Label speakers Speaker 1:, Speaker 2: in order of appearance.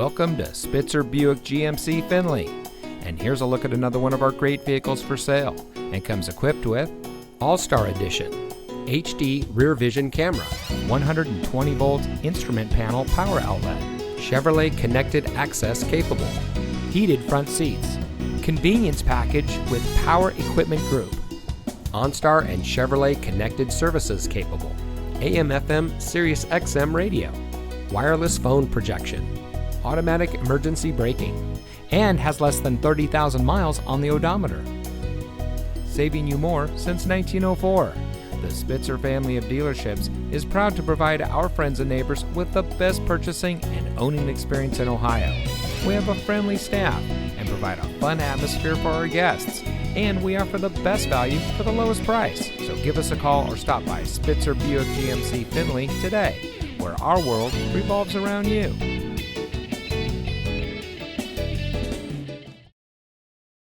Speaker 1: Welcome to Spitzer Buick GMC Findlay. And here's a look at another one of our great vehicles for sale, and comes equipped with All-Star Edition, HD rear vision camera, 120 volt instrument panel power outlet, Chevrolet connected access capable, heated front seats, convenience package with power equipment group, OnStar and Chevrolet connected services capable, AM/FM Sirius XM radio, wireless phone projection, automatic emergency braking, and has less than 30,000 miles on the odometer. Saving you more since 1904. The Spitzer family of dealerships is proud to provide our friends and neighbors with the best purchasing and owning experience in Ohio. We have a friendly staff and provide a fun atmosphere for our guests, and we offer the best value for the lowest price. So give us a call or stop by Spitzer Buick GMC Findlay today, where our world revolves around you.